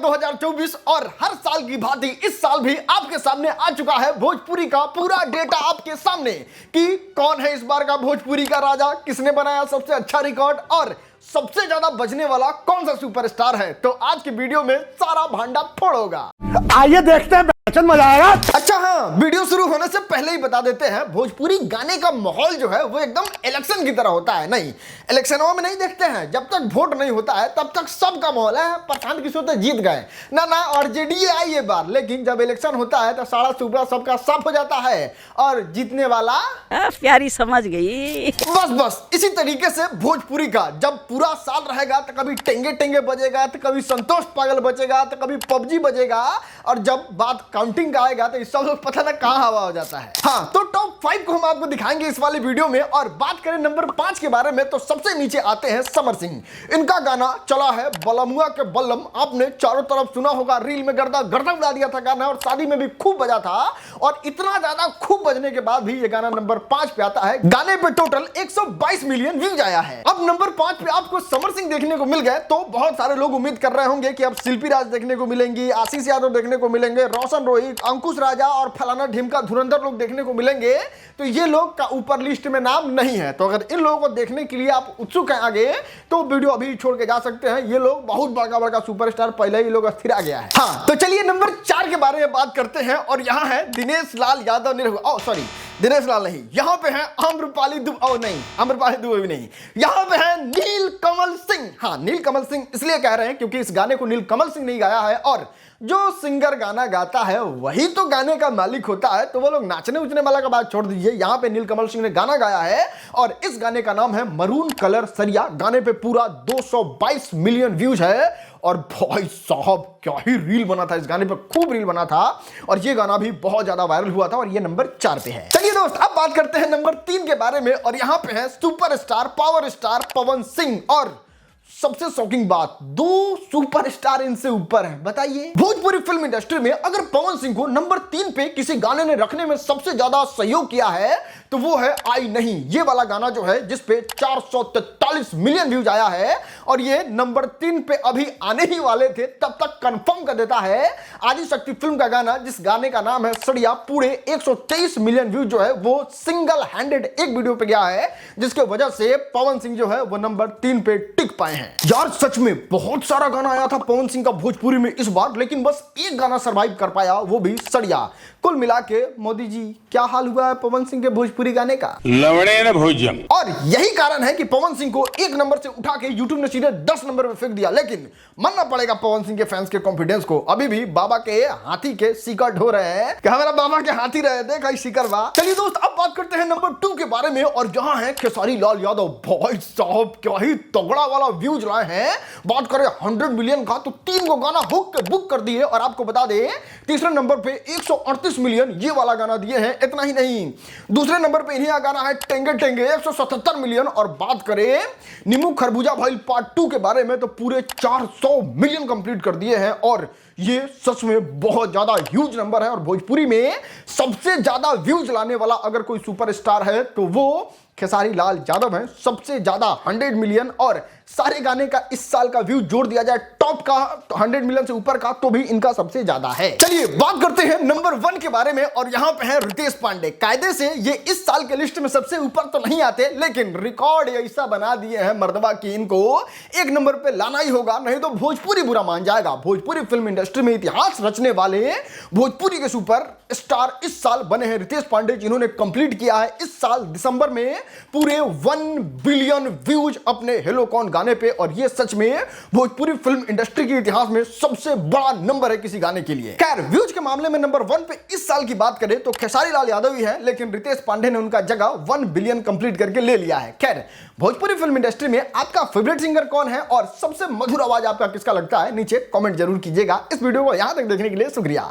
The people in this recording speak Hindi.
2024 और हर साल की भांति इस साल भी आपके सामने आ चुका है भोजपुरी का पूरा डेटा आपके सामने कि कौन है इस बार का भोजपुरी का राजा, किसने बनाया सबसे अच्छा रिकॉर्ड और सबसे ज्यादा बजने वाला कौन सा सुपरस्टार है। तो आज की वीडियो में सारा भांडा फोड़ होगा। आइए देखते हैं, मजा आएगा। अच्छा हाँ, वीडियो शुरू होने से पहले ही बता देते हैं भोजपुरी गाने का माहौल जो है वो एकदम इलेक्शन की तरह होता है। नहीं, इलेक्शनों में नहीं देखते हैं, जब तक वोट नहीं होता है तब तक सबका माहौल है प्रशांत किशोर तो जीत गए ना आरजेडी आई ये बार, लेकिन जब इलेक्शन होता है तो सारा सुबह सबका साफ हो जाता है और जीतने वाला प्यारी समझ गई। बस इसी तरीके से भोजपुरी का जब पूरा साल रहेगा तो कभी टेंगे टेंगे बजेगा, तो कभी संतोष पागल बजेगा, तो कभी पबजी बजेगा, और जब बात काउंटिंग का आएगा तो सब लोग पता ना कहां हवा हो जाता है। हाँ, तो टॉप 5 को हम आपको दिखाएंगे इस वाले वीडियो में। और बात करें नंबर 5 के बारे में तो सबसे नीचे आते हैं समर सिंह। इनका गाना चला है बलमुआ के बल्लम, आपने चारों तरफ सुना होगा, रील में गर्दा उड़ा दिया था गाना और शादी में भी खूब बजा था। और इतना ज्यादा खूब बजने के बाद भी ये गाना नंबर 5 पे आता है। गाने पे टोटल 122 मिलियन व्यूज आया है। अब नंबर 5 पे आपको समर सिंह देखने को मिल गए तो बहुत सारे लोग उम्मीद कर रहे होंगे कि अब शिल्पी राज देखने को मिलेंगी, आशीष यादव देखने को मिलेंगे, रोशन रोहित, अंकुश राजा और फलाना ढिमका धुरंधर लोग देखने को मिलेंगे। तो ये लोग का ऊपर लिस्ट में नाम नहीं है। तो अगर इन लोगों को देखने के लिए आप उत्सुक हैं आगे तो वीडियो अभी छोड़ के जा सकते हैं। ये लोग बहुत बड़ा सुपरस्टार पहले ही लोग अस्थिर आ गया है। हाँ, तो चलिए नंबर 4 के बारे में बात करते हैं। और यहाँ है दिनेश लाल यादव दिनेश लाल नहीं, यहाँ पे है आम्रपाली दुबे भी नहीं, यहाँ पे है नील कमल सिंह। हाँ, नील कमल सिंह इसलिए कह रहे हैं क्योंकि इस गाने को नील कमल सिंह नहीं गाया है, और जो सिंगर गाना गाता है वही तो गाने का मालिक होता है। तो वो लोग नाचने उचने वाला का बात छोड़ दीजिए, यहाँ पे नील कमल सिंह ने गाना गाया है और इस गाने का नाम है मरून कलर सरिया। गाने पे पूरा 222 मिलियन व्यूज है। और भाई साहब क्या ही रील बना था, इस गाने पे खूब रील बना था और ये गाना भी बहुत ज्यादा वायरल हुआ था और ये नंबर 4 पे है। चलिए दोस्त, अब बात करते हैं नंबर 3 के बारे में। और यहाँ पे है superstar power star Pawan Singh. और सबसे शॉकिंग बात, 2 सुपरस्टार इनसे ऊपर हैं। बताइए, भोजपुरी फिल्म इंडस्ट्री में अगर पवन सिंह को नंबर 3 पे किसी गाने ने रखने में सबसे ज्यादा सहयोग किया है तो वो है आई नहीं, ये वाला गाना जो है जिसपे 443 मिलियन व्यूज आया है। और ये नंबर 3 पे अभी आने ही वाले थे, तब तक कंफर्म कर देता है आदि शक्ति फिल्म का गाना, जिस गाने का नाम है सड़िया। पूरे 123 मिलियन व्यूज जो है वो सिंगल हैंडेड एक वीडियो पे गया है, जिसके वजह से पवन सिंह जो है वो नंबर 3 पे टिक पाए हैं। यार सच में बहुत सारा गाना आया था पवन सिंह का भोजपुरी में इस बार, लेकिन बस एक गाना सरवाइव कर पाया, वो भी सड़िया। कुल मिला के मोदी जी क्या हाल हुआ है पवन सिंह के भोजपुरी गाने का, लवड़े न भोजन। और यही कारण है कि पवन सिंह को 1 नंबर से उठा के यूट्यूब ने सीधे 10 नंबर पे फेंक दिया। लेकिन मानना पड़ेगा पवन सिंह के फैंस के कॉन्फिडेंस को, अभी भी बाबा के हाथी के शिकर ढो रहे हैं कि हमारा बाबा के हाथी रहे थे कहीं शिकर बा। चलिए दोस्त, अब बात करते हैं नंबर 2 के बारे में। और जहां है खेसारी लाल यादव। भाई साहब क्या ही तगड़ा वाला व्यूज लाए हैं। बात करें 100 मिलियन का तो 3 को गाना बुक कर दिए। और आपको बता दें तीसरे नंबर पे 138 मिलियन ये वाला गाना दिए हैं। इतना ही नहीं, दूसरे नंबर पे इन्हीं गाना है टेंगे टेंगे 177 मिलियन। और बात करें नींबू खरबूजा भाई पार्ट 2 के बारे में तो पूरे 400 मिलियन कंप्लीट कर दिए हैं। और ये सच में बहुत ज्यादा ह्यूज नंबर है। और भोजपुरी में सबसे ज्यादा व्यूज लाने वाला अगर कोई सुपरस्टार है तो वो खेसारी लाल यादव है, सबसे ज्यादा 100 मिलियन। और सारे गाने का इस साल का व्यू जोड़ दिया जाए टॉप का 100 मिलियन से ऊपर का तो भी इनका सबसे ज्यादा है। चलिए बात करते हैं नंबर 1 के बारे में। और यहां पे है रितेश पांडे। कायदे से ये इस साल के लिस्ट में सबसे ऊपर तो नहीं आते, लेकिन रिकॉर्ड ऐसा बना दिए हैं मर्दबा की इनको 1 नंबर पे लाना ही होगा, नहीं तो भोजपुरी बुरा मान जाएगा। भोजपुरी फिल्म इंडस्ट्री में इतिहास रचने वाले भोजपुरी के सुपर स्टार इस साल बने हैं रितेश पांडे, जिन्होंने कंप्लीट किया है इस साल दिसंबर में पूरे 1 बिलियन व्यूज अपने हेलो कौन गाने पे। और ये सच में भोजपुरी फिल्म इंडस्ट्री के इतिहास में सबसे बड़ा नंबर है किसी गाने के लिए। खैर, व्यूज के मामले में नंबर 1 पे इस साल की बात करें तो खेसारी लाल यादव ही है, लेकिन रितेश पांडे ने उनका जगह 1 बिलियन कंप्लीट करके ले लिया है। खैर, भोजपुरी फिल्म इंडस्ट्री में आपका फेवरेट सिंगर कौन है और सबसे मधुर आवाज आपका किसका लगता है, नीचे कमेंट जरूर कीजिएगा। इस वीडियो को यहां तक देखने के लिए शुक्रिया।